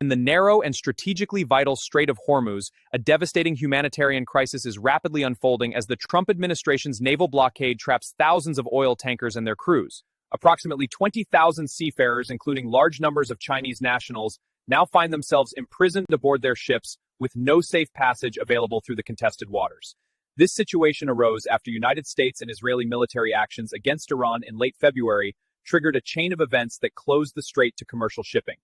In the narrow and strategically vital Strait of Hormuz, a devastating humanitarian crisis is rapidly unfolding as the Trump administration's naval blockade traps thousands of oil tankers and their crews. Approximately 20,000 seafarers, including large numbers of Chinese nationals, now find themselves imprisoned aboard their ships with no safe passage available through the contested waters. This situation arose after United States and Israeli military actions against Iran in late February triggered a chain of events that closed the strait to commercial shipping.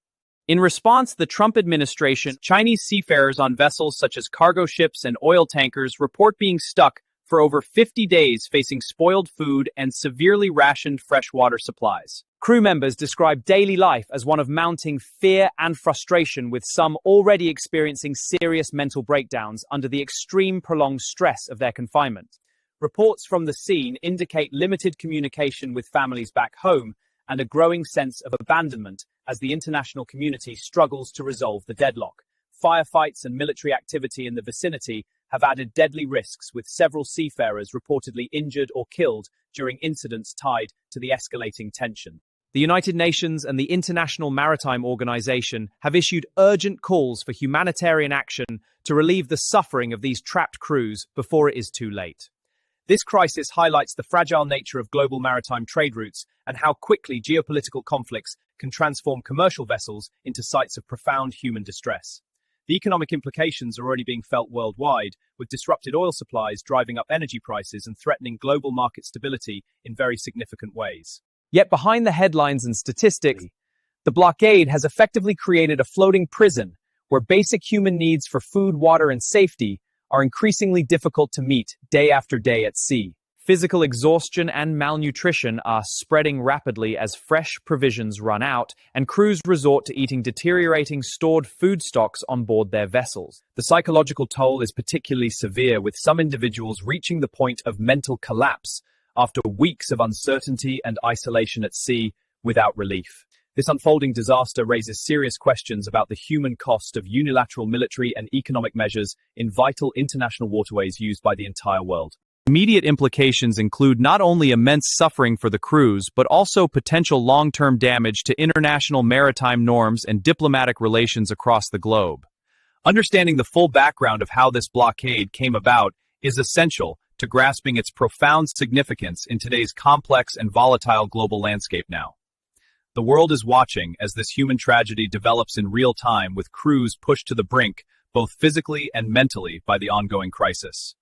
In response, the Trump administration, Chinese seafarers on vessels such as cargo ships and oil tankers report being stuck for over 50 days facing spoiled food and severely rationed freshwater supplies. Crew members describe daily life as one of mounting fear and frustration, with some already experiencing serious mental breakdowns under the extreme prolonged stress of their confinement. Reports from the scene indicate limited communication with families back home and a growing sense of abandonment as the international community struggles to resolve the deadlock. Firefights and military activity in the vicinity have added deadly risks, with several seafarers reportedly injured or killed during incidents tied to the escalating tension. The United Nations and the International Maritime Organization have issued urgent calls for humanitarian action to relieve the suffering of these trapped crews before it is too late. This crisis highlights the fragile nature of global maritime trade routes and how quickly geopolitical conflicts can transform commercial vessels into sites of profound human distress. The economic implications are already being felt worldwide, with disrupted oil supplies driving up energy prices and threatening global market stability in very significant ways. Yet behind the headlines and statistics, the blockade has effectively created a floating prison where basic human needs for food, water, and safety are increasingly difficult to meet day after day at sea. Physical exhaustion and malnutrition are spreading rapidly as fresh provisions run out and crews resort to eating deteriorating stored food stocks on board their vessels. The psychological toll is particularly severe, with some individuals reaching the point of mental collapse after weeks of uncertainty and isolation at sea without relief. This unfolding disaster raises serious questions about the human cost of unilateral military and economic measures in vital international waterways used by the entire world. Immediate implications include not only immense suffering for the crews, but also potential long-term damage to international maritime norms and diplomatic relations across the globe. Understanding the full background of how this blockade came about is essential to grasping its profound significance in today's complex and volatile global landscape now. The world is watching as this human tragedy develops in real time, with crews pushed to the brink, both physically and mentally, by the ongoing crisis.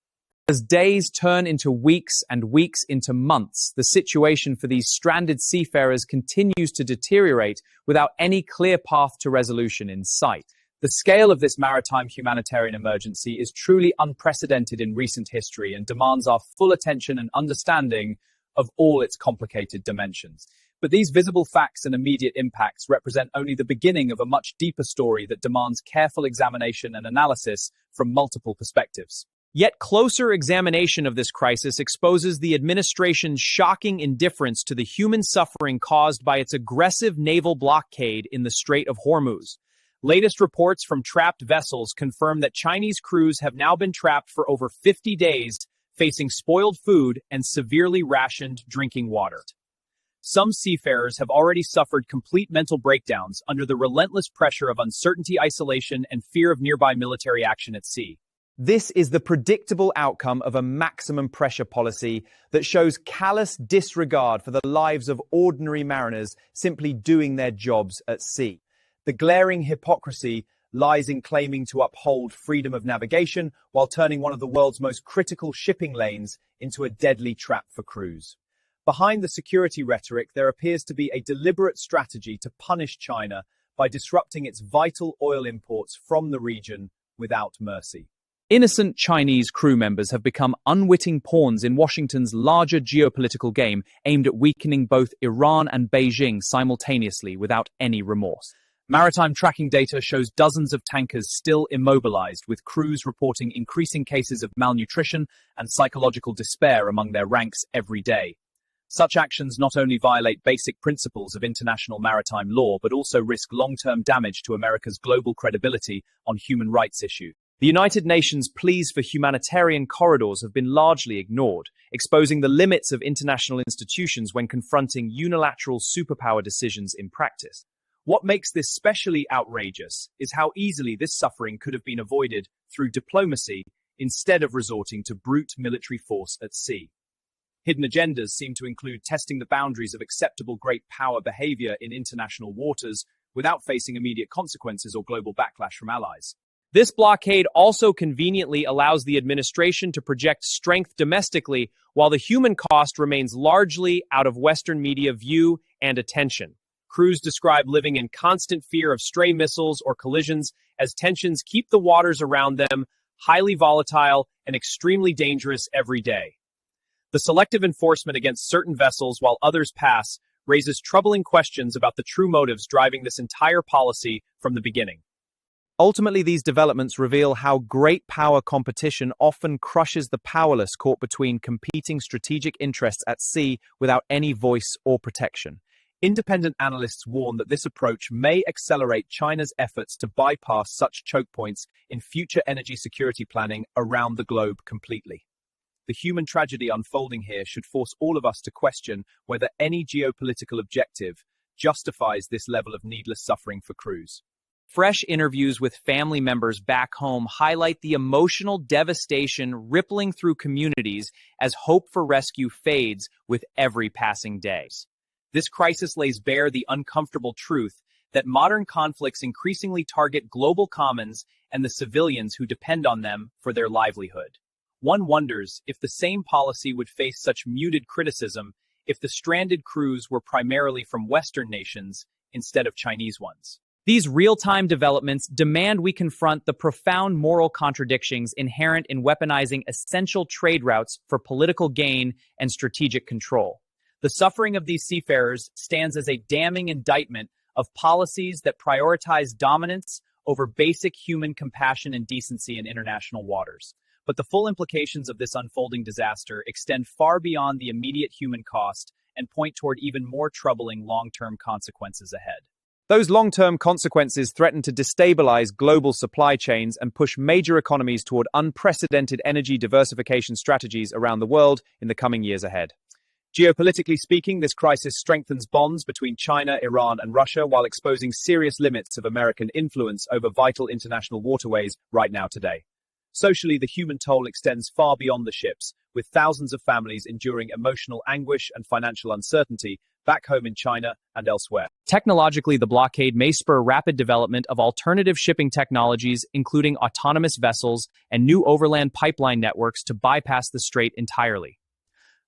As days turn into weeks and weeks into months, the situation for these stranded seafarers continues to deteriorate without any clear path to resolution in sight. The scale of this maritime humanitarian emergency is truly unprecedented in recent history and demands our full attention and understanding of all its complicated dimensions. But these visible facts and immediate impacts represent only the beginning of a much deeper story that demands careful examination and analysis from multiple perspectives. Yet closer examination of this crisis exposes the administration's shocking indifference to the human suffering caused by its aggressive naval blockade in the Strait of Hormuz. Latest reports from trapped vessels confirm that Chinese crews have now been trapped for over 50 days, facing spoiled food and severely rationed drinking water. Some seafarers have already suffered complete mental breakdowns under the relentless pressure of uncertainty, isolation, and fear of nearby military action at sea. This is the predictable outcome of a maximum pressure policy that shows callous disregard for the lives of ordinary mariners simply doing their jobs at sea. The glaring hypocrisy lies in claiming to uphold freedom of navigation while turning one of the world's most critical shipping lanes into a deadly trap for crews. Behind the security rhetoric, there appears to be a deliberate strategy to punish China by disrupting its vital oil imports from the region without mercy. Innocent Chinese crew members have become unwitting pawns in Washington's larger geopolitical game aimed at weakening both Iran and Beijing simultaneously without any remorse. Maritime tracking data shows dozens of tankers still immobilized, with crews reporting increasing cases of malnutrition and psychological despair among their ranks every day. Such actions not only violate basic principles of international maritime law, but also risk long-term damage to America's global credibility on human rights issues. The United Nations' pleas for humanitarian corridors have been largely ignored, exposing the limits of international institutions when confronting unilateral superpower decisions in practice. What makes this especially outrageous is how easily this suffering could have been avoided through diplomacy instead of resorting to brute military force at sea. Hidden agendas seem to include testing the boundaries of acceptable great power behavior in international waters without facing immediate consequences or global backlash from allies. This blockade also conveniently allows the administration to project strength domestically, while the human cost remains largely out of Western media view and attention. Crews describe living in constant fear of stray missiles or collisions as tensions keep the waters around them highly volatile and extremely dangerous every day. The selective enforcement against certain vessels while others pass raises troubling questions about the true motives driving this entire policy from the beginning. Ultimately, these developments reveal how great power competition often crushes the powerless caught between competing strategic interests at sea without any voice or protection. Independent analysts warn that this approach may accelerate China's efforts to bypass such choke points in future energy security planning around the globe completely. The human tragedy unfolding here should force all of us to question whether any geopolitical objective justifies this level of needless suffering for crews. Fresh interviews with family members back home highlight the emotional devastation rippling through communities as hope for rescue fades with every passing day. This crisis lays bare the uncomfortable truth that modern conflicts increasingly target global commons and the civilians who depend on them for their livelihood. One wonders if the same policy would face such muted criticism if the stranded crews were primarily from Western nations instead of Chinese ones. These real-time developments demand we confront the profound moral contradictions inherent in weaponizing essential trade routes for political gain and strategic control. The suffering of these seafarers stands as a damning indictment of policies that prioritize dominance over basic human compassion and decency in international waters. But the full implications of this unfolding disaster extend far beyond the immediate human cost and point toward even more troubling long-term consequences ahead. Those long-term consequences threaten to destabilize global supply chains and push major economies toward unprecedented energy diversification strategies around the world in the coming years ahead. Geopolitically speaking, this crisis strengthens bonds between China, Iran, and Russia while exposing serious limits of American influence over vital international waterways right now today. Socially, the human toll extends far beyond the ships, with thousands of families enduring emotional anguish and financial uncertainty back home in China and elsewhere. Technologically, the blockade may spur rapid development of alternative shipping technologies, including autonomous vessels and new overland pipeline networks to bypass the strait entirely.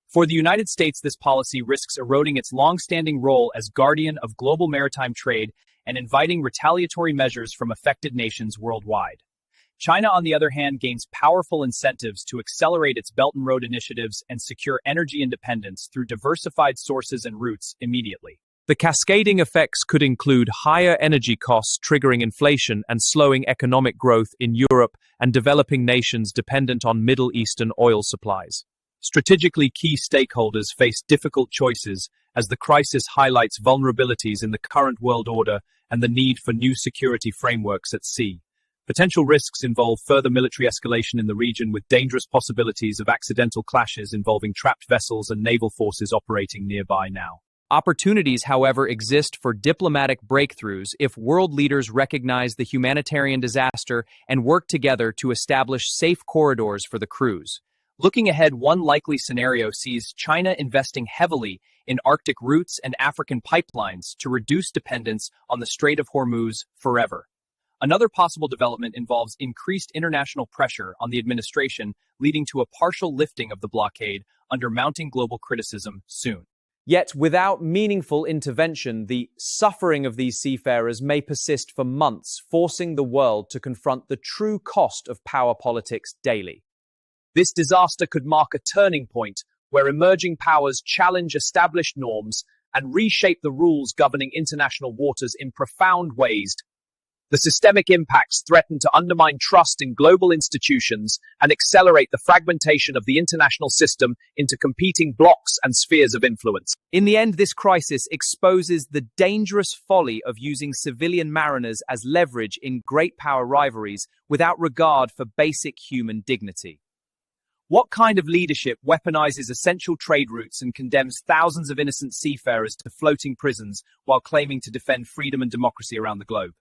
For the United States, this policy risks eroding its long-standing role as guardian of global maritime trade and inviting retaliatory measures from affected nations worldwide. China, on the other hand, gains powerful incentives to accelerate its Belt and Road initiatives and secure energy independence through diversified sources and routes immediately. The cascading effects could include higher energy costs triggering inflation and slowing economic growth in Europe and developing nations dependent on Middle Eastern oil supplies. Strategically, key stakeholders face difficult choices as the crisis highlights vulnerabilities in the current world order and the need for new security frameworks at sea. Potential risks involve further military escalation in the region with dangerous possibilities of accidental clashes involving trapped vessels and naval forces operating nearby now. Opportunities, however, exist for diplomatic breakthroughs if world leaders recognize the humanitarian disaster and work together to establish safe corridors for the crews. Looking ahead, one likely scenario sees China investing heavily in Arctic routes and African pipelines to reduce dependence on the Strait of Hormuz forever. Another possible development involves increased international pressure on the administration, leading to a partial lifting of the blockade under mounting global criticism soon. Yet, without meaningful intervention, the suffering of these seafarers may persist for months, forcing the world to confront the true cost of power politics daily. This disaster could mark a turning point where emerging powers challenge established norms and reshape the rules governing international waters in profound ways. The systemic impacts threaten to undermine trust in global institutions and accelerate the fragmentation of the international system into competing blocs and spheres of influence. In the end, this crisis exposes the dangerous folly of using civilian mariners as leverage in great power rivalries without regard for basic human dignity. What kind of leadership weaponizes essential trade routes and condemns thousands of innocent seafarers to floating prisons while claiming to defend freedom and democracy around the globe?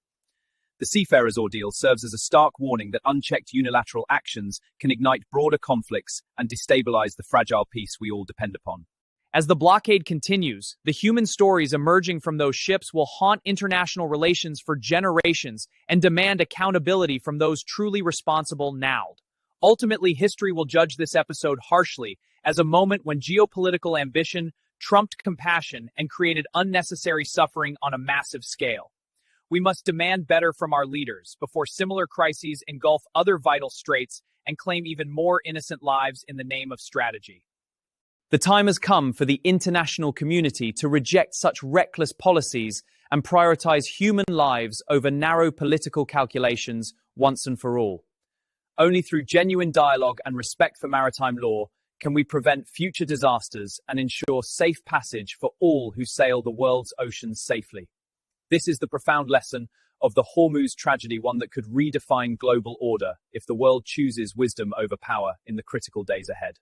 The seafarers' ordeal serves as a stark warning that unchecked unilateral actions can ignite broader conflicts and destabilize the fragile peace we all depend upon. As the blockade continues, the human stories emerging from those ships will haunt international relations for generations and demand accountability from those truly responsible now. Ultimately, history will judge this episode harshly as a moment when geopolitical ambition trumped compassion and created unnecessary suffering on a massive scale. We must demand better from our leaders before similar crises engulf other vital straits and claim even more innocent lives in the name of strategy. The time has come for the international community to reject such reckless policies and prioritize human lives over narrow political calculations once and for all. Only through genuine dialogue and respect for maritime law can we prevent future disasters and ensure safe passage for all who sail the world's oceans safely. This is the profound lesson of the Hormuz tragedy, one that could redefine global order if the world chooses wisdom over power in the critical days ahead.